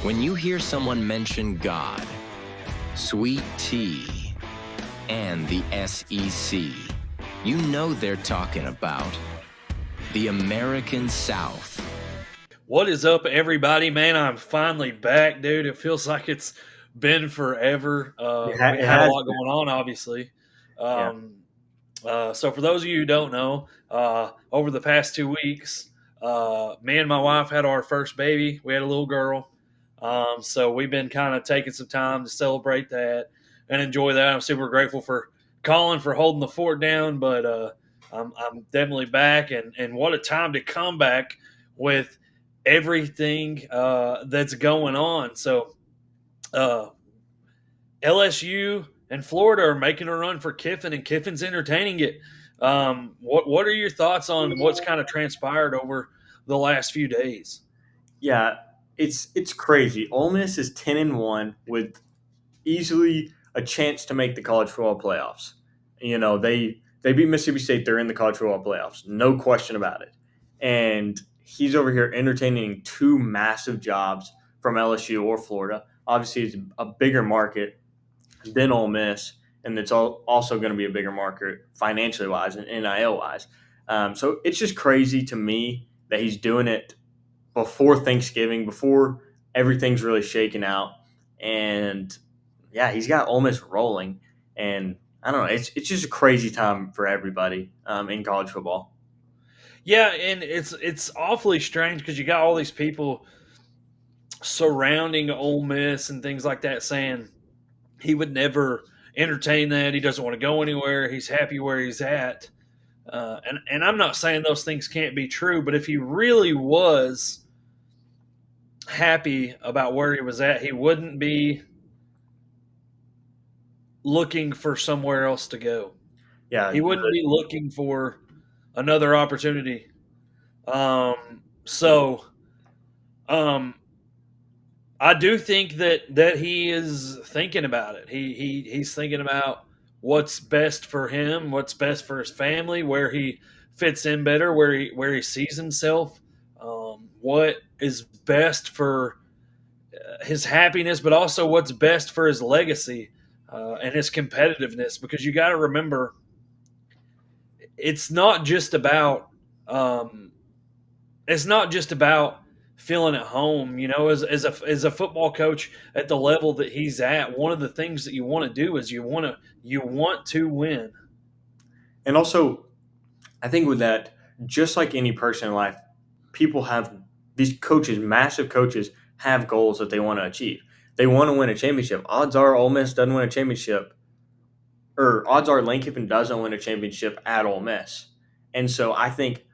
When you hear someone mention God, sweet tea, and the SEC, you know they're talking about the American South. What is up, everybody? Man, I'm finally back, dude. It feels like it's been forever. We It had a has lot been. going on, obviously. Yeah. So, for those of you who don't know, over the past 2 weeks, me and my wife had our first baby. We had a little girl. So, we've been kind of taking some time to celebrate that and enjoy that. I'm super grateful for Colin for holding the fort down, but I'm definitely back. And what a time to come back with everything that's going on. So, uh, LSU and Florida are making a run for Kiffin, and Kiffin's entertaining it. What are your thoughts on what's kind of transpired over the last few days? Yeah, it's crazy. Ole Miss is 10-1 with easily a chance to make the college football playoffs. You know, they beat Mississippi State, they're in the college football playoffs. No question about it. And he's over here entertaining two massive jobs from LSU or Florida. Obviously, it's a bigger market than Ole Miss, and it's also going to be a bigger market financially wise and NIL wise. So it's just crazy to me that he's doing it before Thanksgiving, before everything's really shaken out. And yeah, he's got Ole Miss rolling. And I don't know, it's just a crazy time for everybody in college football. Yeah, and it's awfully strange because you got all these people surrounding Ole Miss and things like that saying he would never entertain that. He doesn't want to go anywhere. He's happy where he's at. And I'm not saying those things can't be true, but if he really was happy about where he was at, he wouldn't be looking for somewhere else to go. Yeah, He wouldn't be looking for another opportunity. So I do think that he is thinking about it. He's thinking about what's best for him, what's best for his family, where he fits in better, where he sees himself, what is best for his happiness, but also what's best for his legacy and his competitiveness. Because you got to remember, it's not just about um, it's not just about feeling at home. You know, as a football coach at the level that he's at, one of the things that you want to do is you want to win. and also I think with that, just like any person in life, people have these coaches, massive coaches, have goals that they want to achieve. They want to win a championship. Odds are Ole Miss doesn't win a championship, or odds are Lane Kiffin doesn't win a championship at Ole Miss. And so I think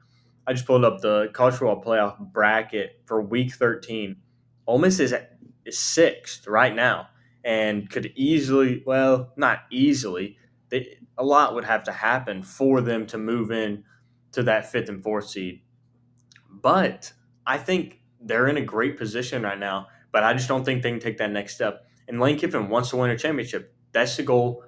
I just pulled up the college football playoff bracket for Week 13. Ole Miss is sixth right now, and could easily, well, not easily, a lot would have to happen for them to move in to that fifth and fourth seed. But I think they're in a great position right now. But I just don't think they can take that next step. And Lane Kiffin wants to win a championship. That's the goal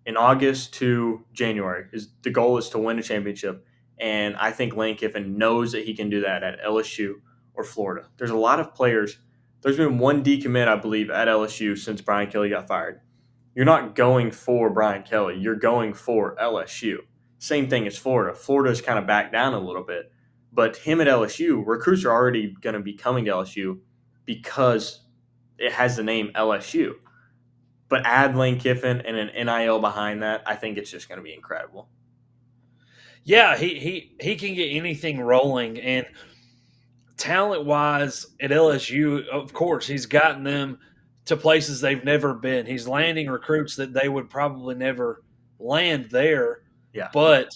in August to January. Is the goal is to win a championship. And I think Lane Kiffin knows that he can do that at LSU or Florida. There's a lot of players. There's been one decommit, I believe, at LSU since Brian Kelly got fired. You're not going for Brian Kelly. You're going for LSU. Same thing as Florida. Florida's kind of backed down a little bit. But him at LSU, recruits are already going to be coming to LSU because it has the name LSU. But add Lane Kiffin and an NIL behind that, I think it's just going to be incredible. Yeah, he can get anything rolling, and talent wise at LSU, of course, he's gotten them to places they've never been. He's landing recruits that they would probably never land there, Yeah. but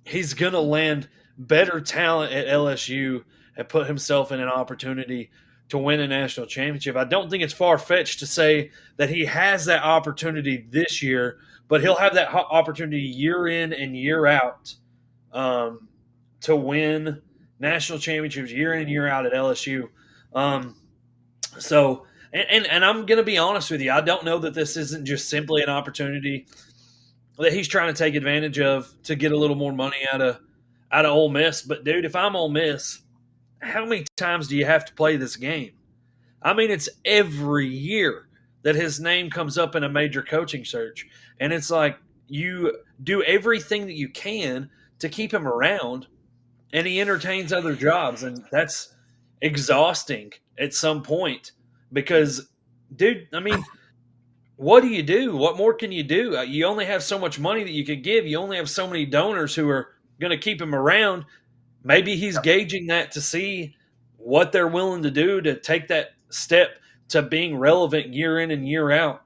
he's going to land better talent at LSU and put himself in an opportunity to win a national championship. I don't think it's far fetched to say that he has that opportunity this year, but he'll have that opportunity year in and year out to win national championships year in and year out at LSU. Um, so, and I'm going to be honest with you, I don't know that this isn't just simply an opportunity that he's trying to take advantage of to get a little more money out of Ole Miss. But dude, if I'm Ole Miss, how many times do you have to play this game? I mean, it's every year that his name comes up in a major coaching search. And it's like you do everything that you can to keep him around, and he entertains other jobs. And that's exhausting at some point because, dude, I mean, what do you do? What more can you do? You only have so much money that you could give. You only have so many donors who are going to keep him around. Maybe he's gauging that to see what they're willing to do to take that step to being relevant year in and year out.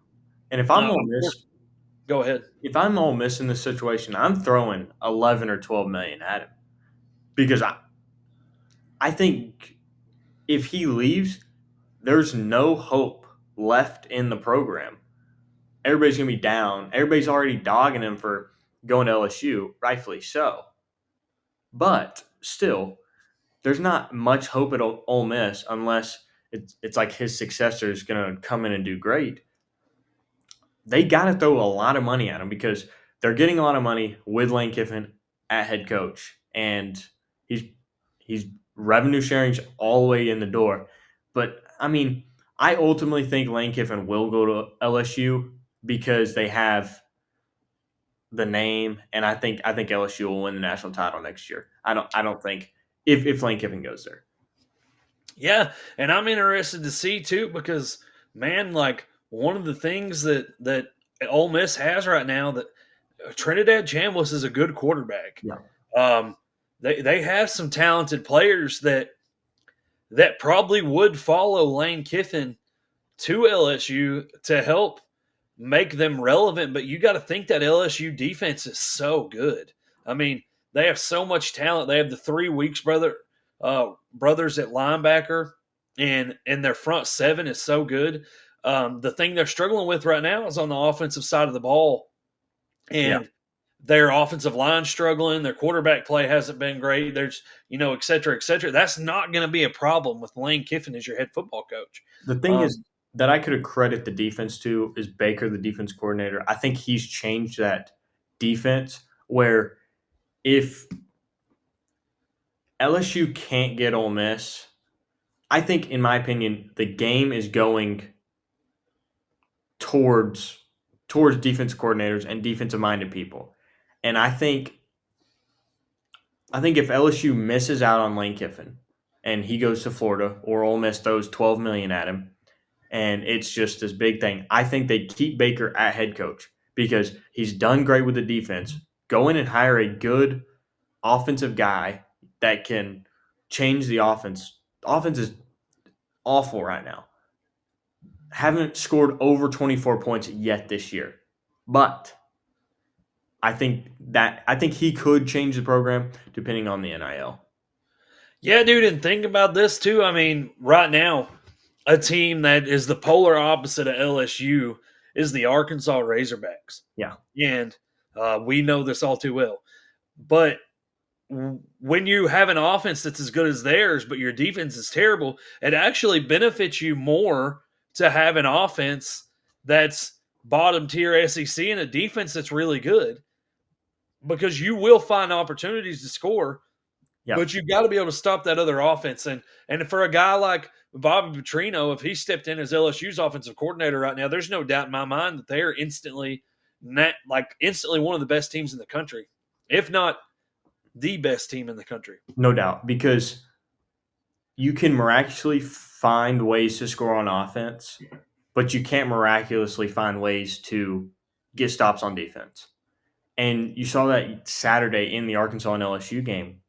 And if I'm Ole Miss, Go ahead. if I'm Ole Miss in this situation, I'm throwing 11 or 12 million at him because I think if he leaves, there's no hope left in the program. Everybody's gonna be down. Everybody's already dogging him for going to LSU, rightfully so. But still, there's not much hope at Ole Miss unless it's like his successor is going to come in and do great. They got to throw a lot of money at him because they're getting a lot of money with Lane Kiffin at head coach, and he's revenue sharing all the way in the door. But I mean, I ultimately think Lane Kiffin will go to LSU because they have the name, and I think LSU will win the national title next year. I don't think if Lane Kiffin goes there. Yeah, and I'm interested to see too because man, like one of the things that Ole Miss has right now that Trinidad Chambliss is a good quarterback. Yeah. They have some talented players that probably would follow Lane Kiffin to LSU to help make them relevant. But you got to think that LSU defense is so good. I mean, they have so much talent. They have the 3 weeks brothers at linebacker, and their front seven is so good. The thing they're struggling with right now is on the offensive side of the ball, and their offensive line struggling. Their quarterback play hasn't been great. There's, et cetera, et cetera. That's not going to be a problem with Lane Kiffin as your head football coach. The thing is that I could credit the defense to is Baker, the defense coordinator. I think he's changed that defense where if LSU can't get Ole Miss, I think, in my opinion, the game is going towards defense coordinators and defensive minded people. And I think if LSU misses out on Lane Kiffin and he goes to Florida or Ole Miss throws 12 million at him and it's just this big thing, I think they keep Baker at head coach because he's done great with the defense. Go in and hire a good offensive guy that can change the offense. The offense is awful right now. Haven't scored over 24 points yet this year. But I think he could change the program depending on the NIL. Yeah, dude, and think about this too. I mean, right now, a team that is the polar opposite of LSU is the Arkansas Razorbacks. Yeah. And we know this all too well. But when you have an offense that's as good as theirs, but your defense is terrible, it actually benefits you more to have an offense that's bottom tier SEC and a defense that's really good because you will find opportunities to score, but you've got to be able to stop that other offense. And for a guy like Bobby Petrino, if he stepped in as LSU's offensive coordinator right now, there's no doubt in my mind that they're instantly one of the best teams in the country, if not the best team in the country. No doubt, because you can miraculously find ways to score on offense, but you can't miraculously find ways to get stops on defense. And you saw that Saturday in the Arkansas and LSU game.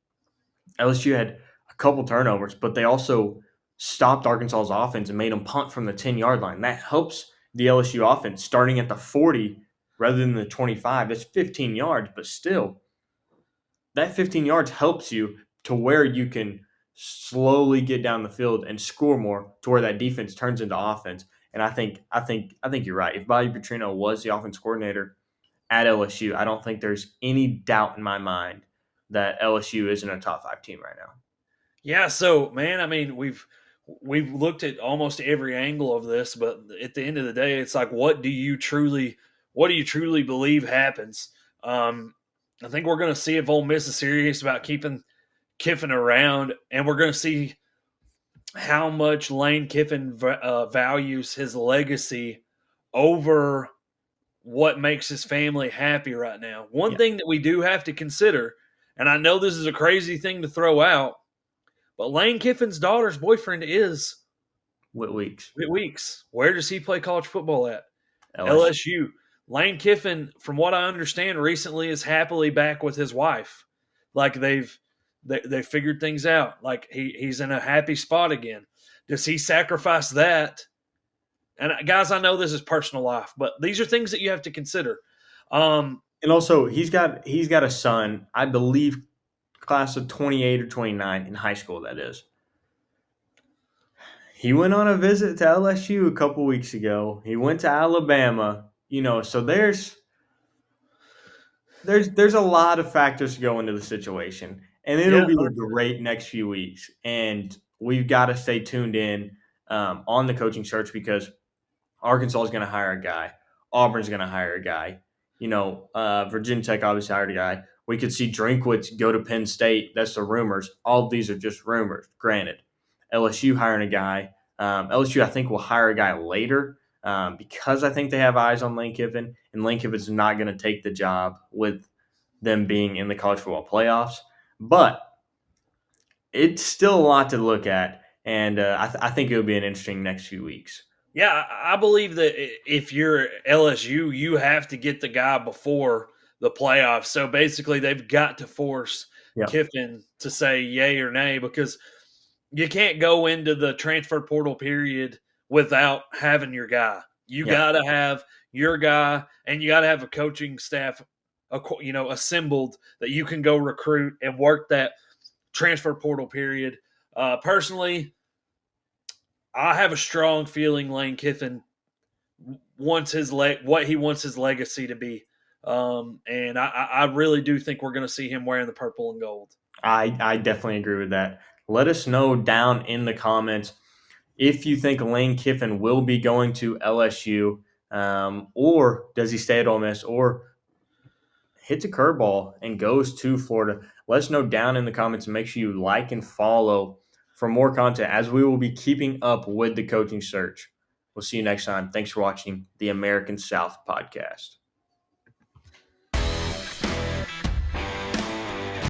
LSU had a couple turnovers, but they also stopped Arkansas's offense and made them punt from the 10-yard line. That helps the LSU offense starting at the 40 rather than the 25. That's 15 yards, but still, that 15 yards helps you to where you can slowly get down the field and score more to where that defense turns into offense. And I think you're right. If Bobby Petrino was the offense coordinator at LSU, I don't think there's any doubt in my mind that LSU isn't a top 5 team right now. Yeah, so man, I mean, we've looked at almost every angle of this, but at the end of the day, it's like, what do you truly believe happens? I think we're going to see if Ole Miss is serious about keeping Kiffin around, and we're going to see how much Lane Kiffin values his legacy over what makes his family happy right now. One Yeah. thing that we do have to consider, and I know this is a crazy thing to throw out, but Lane Kiffin's daughter's boyfriend is What weeks? Whit Weeks. Where does he play college football at? LSU. LSU. Lane Kiffin, from what I understand, recently is happily back with his wife. Like they figured things out. Like he's in a happy spot again. Does he sacrifice that? And guys, I know this is personal life, but these are things that you have to consider. And also, he's got a son, I believe, class of 28 or 29 in high school. That is. He went on a visit to LSU a couple weeks ago. He went to Alabama. So there's a lot of factors to go into the situation, and it'll Yeah, be a great next few weeks. And we've got to stay tuned in on the coaching search because Arkansas is going to hire a guy. Auburn's going to hire a guy. Virginia Tech obviously hired a guy. We could see Drinkwitz go to Penn State. That's the rumors. All of these are just rumors. Granted, LSU hiring a guy. LSU, I think, will hire a guy later because I think they have eyes on Lane Kiffin, and Lane Kiffin's not going to take the job with them being in the college football playoffs. But it's still a lot to look at, and I think it'll be an interesting next few weeks. yeah. I believe that if you're LSU, you have to get the guy before the playoffs. So basically, they've got to force Yeah. Kiffin to say yay or nay because you can't go into the transfer portal period without having your guy. You Yeah. got to have your guy, and you got to have a coaching staff, assembled that you can go recruit and work that transfer portal period. Personally, I have a strong feeling Lane Kiffin wants what he wants his legacy to be, and I really do think we're going to see him wearing the purple and gold. I definitely agree with that. Let us know down in the comments if you think Lane Kiffin will be going to LSU, or does he stay at Ole Miss, or hits a curveball and goes to Florida. Let us know down in the comments and make sure you like and follow for more content as we will be keeping up with the coaching search. We'll see you next time. Thanks for watching the American South podcast.